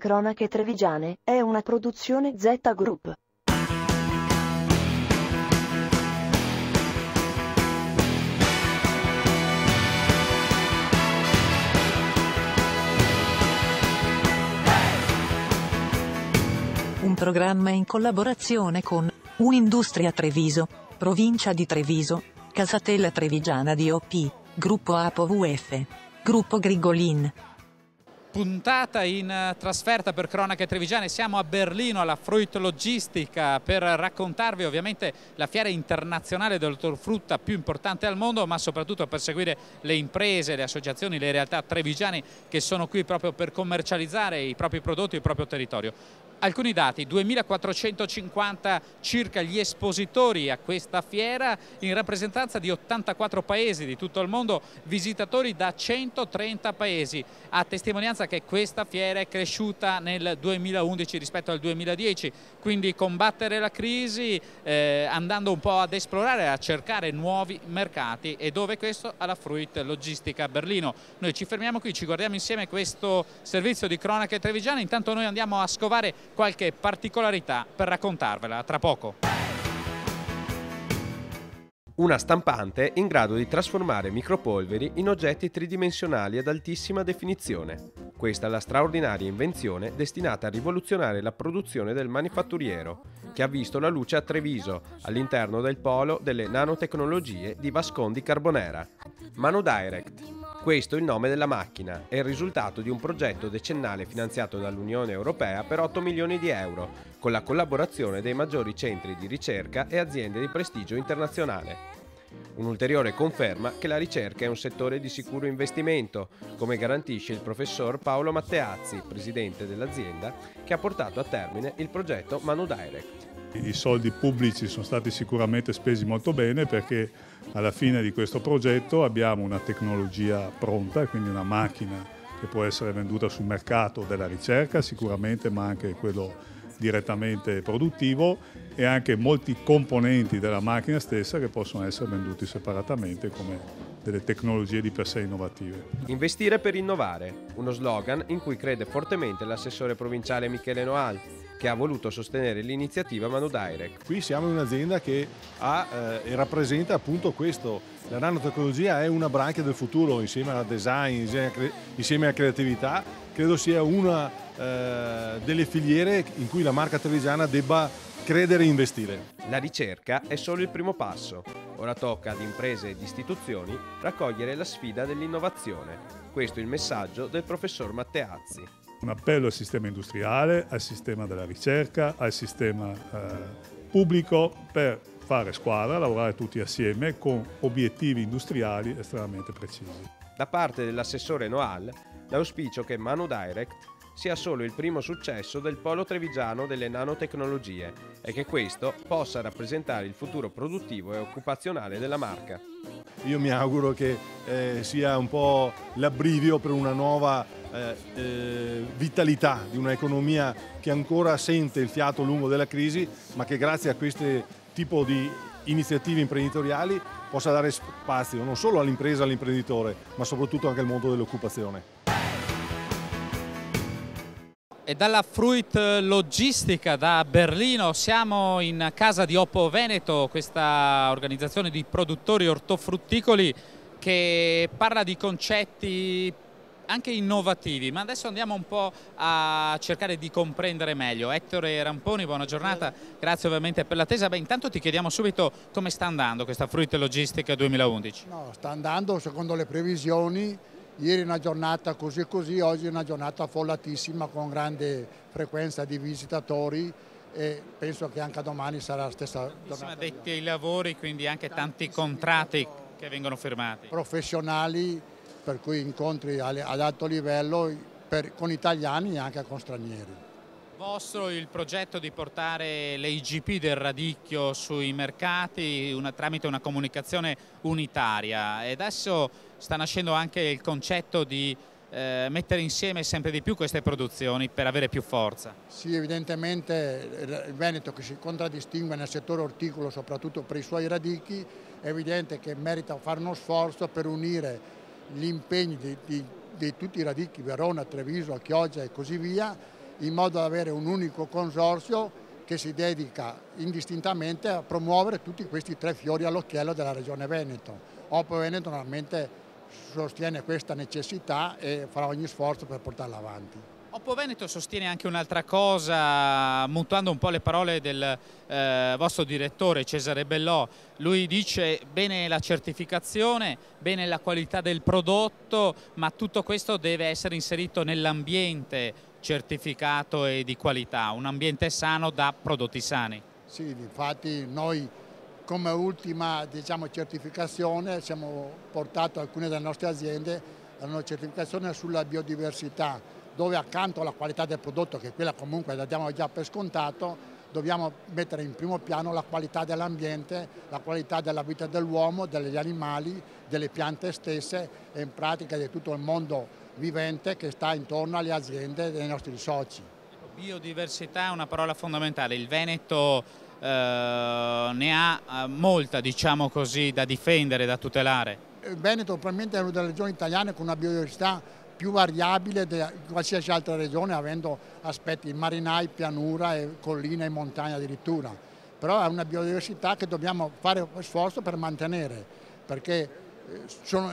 Cronache Trevigiane è una produzione Z Group. Un programma in collaborazione con Uindustria Treviso, Provincia di Treviso, Casatella Trevigiana DOP, Gruppo Apo VF, Gruppo Grigolin. Puntata in trasferta per Cronache Trevigiane, siamo a Berlino alla Fruit Logistica per raccontarvi ovviamente la fiera internazionale dell'ortofrutta più importante al mondo, ma soprattutto per seguire le imprese, le associazioni, le realtà trevigiane che sono qui proprio per commercializzare i propri prodotti e il proprio territorio. Alcuni dati: 2450 circa gli espositori a questa fiera in rappresentanza di 84 paesi di tutto il mondo, visitatori da 130 paesi, a testimonianza che questa fiera è cresciuta nel 2011 rispetto al 2010, quindi combattere la crisi andando un po' ad esplorare, a cercare nuovi mercati, e dove questo? Alla Fruit Logistica a Berlino. Noi ci fermiamo qui, ci guardiamo insieme questo servizio di Cronache Trevigiane, intanto noi andiamo a scovare qualche particolarità per raccontarvela tra poco. Una stampante in grado di trasformare micropolveri in oggetti tridimensionali ad altissima definizione. Questa è la straordinaria invenzione destinata a rivoluzionare la produzione del manifatturiero, che ha visto la luce a Treviso, all'interno del polo delle nanotecnologie di Vascondi Carbonera. ManoDirect. Questo è il nome della macchina, è il risultato di un progetto decennale finanziato dall'Unione Europea per 8 milioni di euro, con la collaborazione dei maggiori centri di ricerca e aziende di prestigio internazionale. Un'ulteriore conferma che la ricerca è un settore di sicuro investimento, come garantisce il professor Paolo Matteazzi, presidente dell'azienda, che ha portato a termine il progetto ManoDirect. I soldi pubblici sono stati sicuramente spesi molto bene, perché alla fine di questo progetto abbiamo una tecnologia pronta, quindi una macchina che può essere venduta sul mercato della ricerca sicuramente, ma anche quello direttamente produttivo, e anche molti componenti della macchina stessa che possono essere venduti separatamente come delle tecnologie di per sé innovative. Investire per innovare, uno slogan in cui crede fortemente l'assessore provinciale Michele Noal, che ha voluto sostenere l'iniziativa ManoDirect. Qui siamo in un'azienda che ha e rappresenta appunto questo. La nanotecnologia è una branchia del futuro, insieme al design, insieme alla creatività. Credo sia una delle filiere in cui la marca trevigiana debba credere e investire. La ricerca è solo il primo passo. Ora tocca ad imprese ed istituzioni raccogliere la sfida dell'innovazione. Questo è il messaggio del professor Matteazzi. Un appello al sistema industriale, al sistema della ricerca, al sistema pubblico per fare squadra, lavorare tutti assieme con obiettivi industriali estremamente precisi. Da parte dell'assessore Noal, l'auspicio che ManoDirect sia solo il primo successo del polo trevigiano delle nanotecnologie e che questo possa rappresentare il futuro produttivo e occupazionale della marca. Io mi auguro che sia un po' l'abbrivio per una nuova vitalità di un'economia che ancora sente il fiato lungo della crisi, ma che grazie a questo tipo di iniziative imprenditoriali possa dare spazio non solo all'impresa e all'imprenditore, ma soprattutto anche al mondo dell'occupazione. E dalla Fruit Logistica da Berlino siamo in casa di Oppo Veneto, questa organizzazione di produttori ortofrutticoli che parla di concetti anche innovativi, ma adesso andiamo un po' a cercare di comprendere meglio. Ettore Ramponi, buona giornata, grazie ovviamente per l'attesa. Intanto ti chiediamo subito come sta andando questa Fruit Logistica 2011. No, sta andando secondo le previsioni. Ieri una giornata così e così, oggi una giornata affollatissima con grande frequenza di visitatori, e penso che anche domani sarà la stessa giornata. Addetti ai lavori, quindi anche tanti contratti che vengono firmati. Professionali, per cui incontri ad alto livello con italiani e anche con stranieri. Vostro il progetto di portare le IGP del radicchio sui mercati tramite una comunicazione unitaria, e adesso sta nascendo anche il concetto di mettere insieme sempre di più queste produzioni per avere più forza. Sì, evidentemente il Veneto, che si contraddistingue nel settore orticolo soprattutto per i suoi radicchi, è evidente che merita fare uno sforzo per unire gli impegni di tutti i radicchi, Verona, Treviso, Chioggia e così via, in modo da avere un unico consorzio che si dedica indistintamente a promuovere tutti questi 3 fiori all'occhiello della Regione Veneto. Oppo Veneto normalmente sostiene questa necessità e farà ogni sforzo per portarla avanti. Oppo Veneto sostiene anche un'altra cosa, mutuando un po' le parole del vostro direttore Cesare Bellò. Lui dice bene la certificazione, bene la qualità del prodotto, ma tutto questo deve essere inserito nell'ambiente certificato e di qualità, un ambiente sano da prodotti sani. Sì, infatti noi come ultima certificazione siamo portati alcune delle nostre aziende a una certificazione sulla biodiversità, dove accanto alla qualità del prodotto, che quella comunque la diamo già per scontato, dobbiamo mettere in primo piano la qualità dell'ambiente, la qualità della vita dell'uomo, degli animali, delle piante stesse e in pratica di tutto il mondo vivente che sta intorno alle aziende dei nostri soci. Biodiversità è una parola fondamentale, il Veneto ne ha molta, diciamo così, da difendere, da tutelare. Il Veneto probabilmente è una delle regioni italiane con una biodiversità più variabile di qualsiasi altra regione, avendo aspetti marinai, pianura, e colline e montagne addirittura. Però è una biodiversità che dobbiamo fare sforzo per mantenere, perché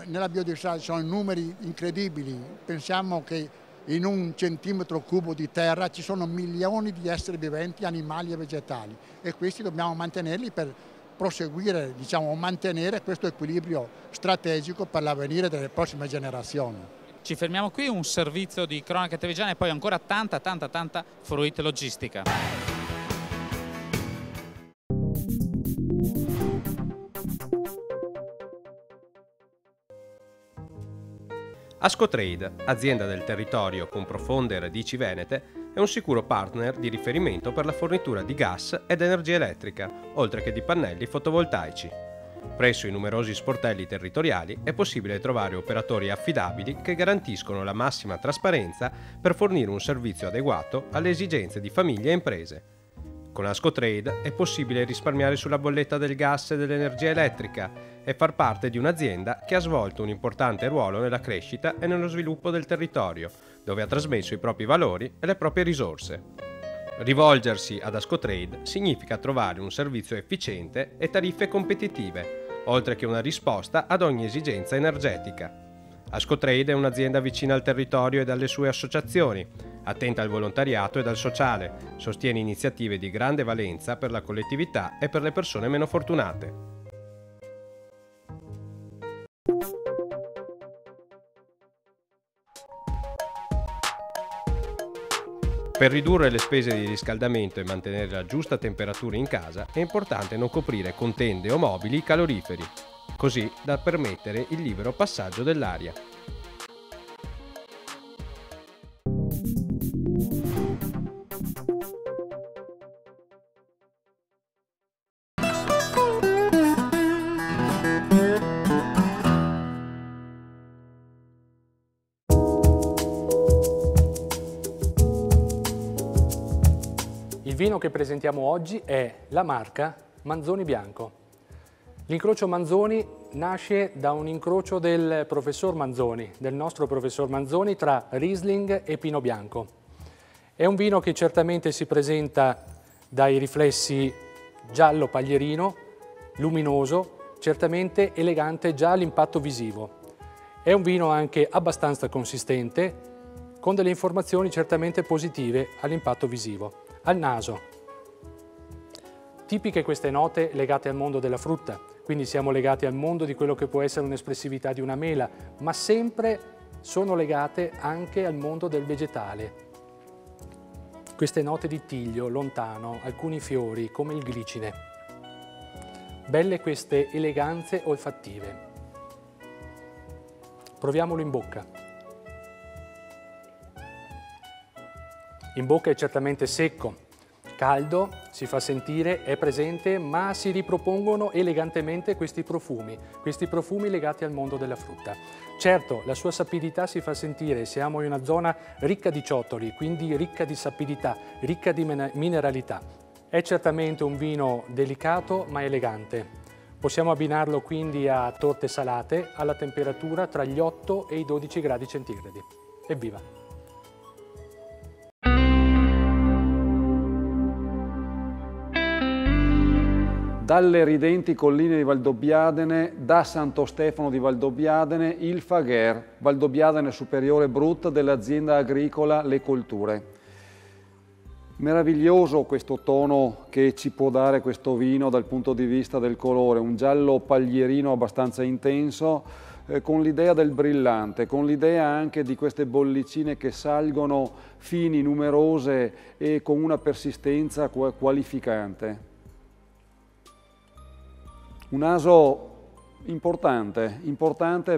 nella biodiversità ci sono numeri incredibili. Pensiamo che in 1 centimetro cubo di terra ci sono milioni di esseri viventi, animali e vegetali, e questi dobbiamo mantenerli per proseguire, mantenere questo equilibrio strategico per l'avvenire delle prossime generazioni. Ci fermiamo qui, un servizio di cronache trevigiane e poi ancora tanta fruit logistica. Ascotrade, azienda del territorio con profonde radici venete, è un sicuro partner di riferimento per la fornitura di gas ed energia elettrica, oltre che di pannelli fotovoltaici. Presso i numerosi sportelli territoriali è possibile trovare operatori affidabili che garantiscono la massima trasparenza per fornire un servizio adeguato alle esigenze di famiglie e imprese. Con Ascotrade è possibile risparmiare sulla bolletta del gas e dell'energia elettrica e far parte di un'azienda che ha svolto un importante ruolo nella crescita e nello sviluppo del territorio, dove ha trasmesso i propri valori e le proprie risorse. Rivolgersi ad Ascotrade significa trovare un servizio efficiente e tariffe competitive, oltre che una risposta ad ogni esigenza energetica. Ascotrade è un'azienda vicina al territorio e alle sue associazioni, attenta al volontariato ed al sociale, sostiene iniziative di grande valenza per la collettività e per le persone meno fortunate. Per ridurre le spese di riscaldamento e mantenere la giusta temperatura in casa è importante non coprire con tende o mobili i caloriferi, così da permettere il libero passaggio dell'aria. Il vino che presentiamo oggi è la marca Manzoni Bianco. L'incrocio Manzoni nasce da un incrocio del professor Manzoni, del nostro professor Manzoni, tra Riesling e Pinot Bianco. È un vino che certamente si presenta dai riflessi giallo paglierino, luminoso, certamente elegante già all'impatto visivo. È un vino anche abbastanza consistente, con delle informazioni certamente positive all'impatto visivo. Al naso, tipiche queste note legate al mondo della frutta, quindi siamo legati al mondo di quello che può essere un'espressività di una mela, ma sempre sono legate anche al mondo del vegetale. Queste note di tiglio, lontano, alcuni fiori come il glicine. Belle queste eleganze olfattive. Proviamolo in bocca. In bocca è certamente secco, caldo, si fa sentire, è presente, ma si ripropongono elegantemente questi profumi legati al mondo della frutta. Certo, la sua sapidità si fa sentire, siamo in una zona ricca di ciottoli, quindi ricca di sapidità, ricca di mineralità. È certamente un vino delicato ma elegante. Possiamo abbinarlo quindi a torte salate alla temperatura tra gli 8 e i 12 gradi centigradi. Evviva! dalle ridenti colline di Valdobbiadene, da Santo Stefano di Valdobbiadene, il Fagher, Valdobbiadene Superiore Brut dell'azienda agricola Le Colture. Meraviglioso questo tono che ci può dare questo vino dal punto di vista del colore, un giallo paglierino abbastanza intenso, con l'idea del brillante, con l'idea anche di queste bollicine che salgono fini, numerose e con una persistenza qualificante. Un naso importante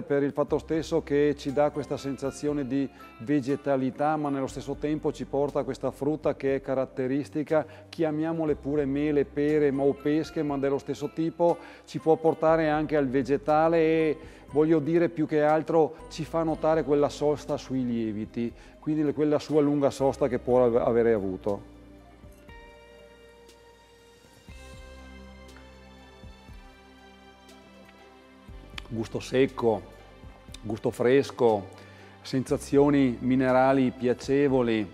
per il fatto stesso che ci dà questa sensazione di vegetalità, ma nello stesso tempo ci porta a questa frutta che è caratteristica, chiamiamole pure mele, pere o pesche, ma dello stesso tipo, ci può portare anche al vegetale e voglio dire più che altro ci fa notare quella sosta sui lieviti, quindi quella sua lunga sosta che può avere avuto. Gusto secco, gusto fresco, sensazioni minerali piacevoli,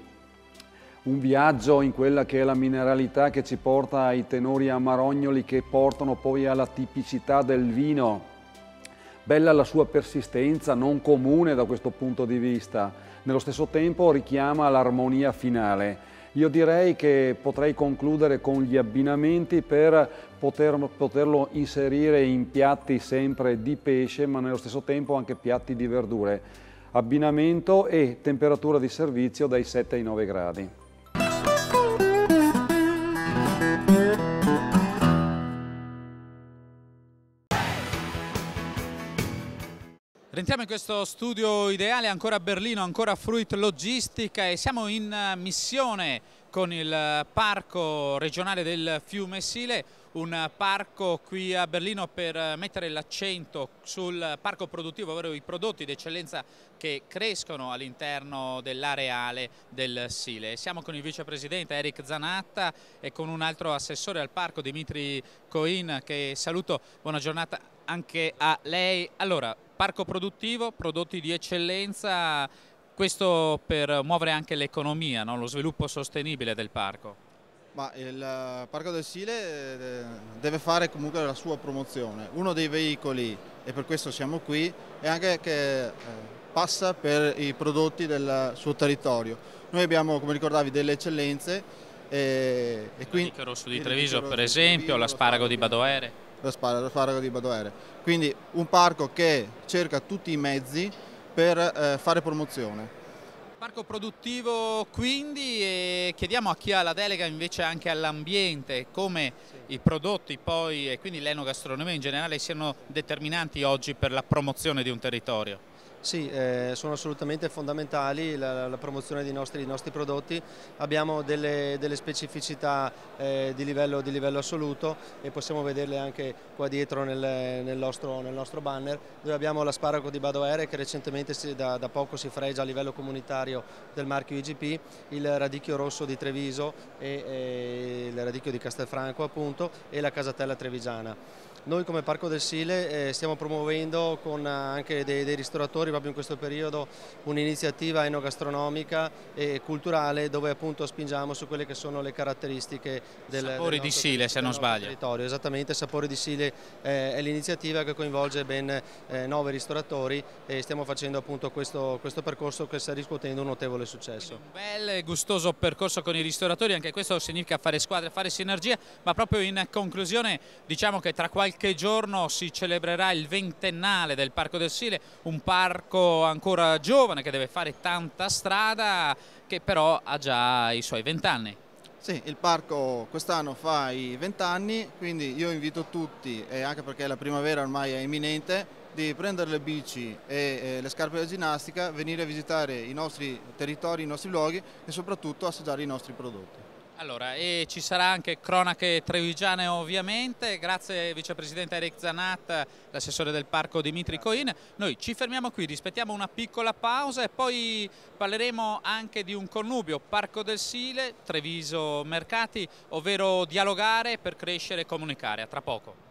un viaggio in quella che è la mineralità che ci porta ai tenori amarognoli che portano poi alla tipicità del vino. Bella la sua persistenza, non comune da questo punto di vista, nello stesso tempo richiama l'armonia finale. Io direi che potrei concludere con gli abbinamenti per poterlo inserire in piatti sempre di pesce, ma nello stesso tempo anche piatti di verdure. Abbinamento e temperatura di servizio dai 7 ai 9 gradi. Rientriamo in questo studio ideale, ancora a Berlino, ancora Fruit Logistica, e siamo in missione con il Parco regionale del Fiume Sile, un parco qui a Berlino per mettere l'accento sul parco produttivo, ovvero i prodotti d'eccellenza che crescono all'interno dell'areale del Sile. Siamo con il vicepresidente Eric Zanatta e con un altro assessore al parco, Dimitri Coin, che saluto. Buona giornata anche a lei. Allora, parco produttivo, prodotti di eccellenza, questo per muovere anche l'economia, no? Lo sviluppo sostenibile del parco. Ma il Parco del Sile deve fare comunque la sua promozione. Uno dei veicoli, e per questo siamo qui, è anche che passa per i prodotti del suo territorio. Noi abbiamo, come ricordavi, delle eccellenze. E quindi, il rosso di Treviso, per esempio, l'asparago di Badoere. L'asparago di Badoere. Quindi un parco che cerca tutti i mezzi per fare promozione. Parco produttivo quindi, e chiediamo a chi ha la delega invece anche all'ambiente come i prodotti poi e quindi l'enogastronomia in generale siano determinanti oggi per la promozione di un territorio. Sì, sono assolutamente fondamentali la promozione dei nostri prodotti. Abbiamo delle specificità di livello assoluto e possiamo vederle anche qua dietro nel nostro banner, dove abbiamo l'asparago di Badoere che recentemente da poco si fregia a livello comunitario del marchio IGP, il radicchio rosso di Treviso e il radicchio di Castelfranco appunto e la casatella trevigiana. Noi come Parco del Sile stiamo promuovendo con anche dei ristoratori proprio in questo periodo un'iniziativa enogastronomica e culturale dove appunto spingiamo su quelle che sono le caratteristiche del Sapori di Sile, se non sbaglio. Territorio. Esattamente, Sapori di Sile è l'iniziativa che coinvolge ben 9 ristoratori e stiamo facendo appunto questo percorso che sta riscuotendo un notevole successo. Un bel e gustoso percorso con i ristoratori, anche questo significa fare squadre, fare sinergia, ma proprio in conclusione diciamo che tra qualche giorno si celebrerà il 20ennale del Parco del Sile, un parco ancora giovane che deve fare tanta strada, che però ha già i suoi 20 anni. Sì, il parco quest'anno fa i 20 anni, quindi io invito tutti, e anche perché la primavera ormai è imminente, di prendere le bici e le scarpe da ginnastica, venire a visitare i nostri territori, i nostri luoghi e soprattutto assaggiare i nostri prodotti. Allora, e ci sarà anche cronache trevigiane ovviamente, grazie vicepresidente Eric Zanatta, l'assessore del parco Dimitri Coin. Noi ci fermiamo qui, rispettiamo una piccola pausa e poi parleremo anche di un connubio Parco del Sile, Treviso Mercati, ovvero dialogare per crescere e comunicare. A tra poco.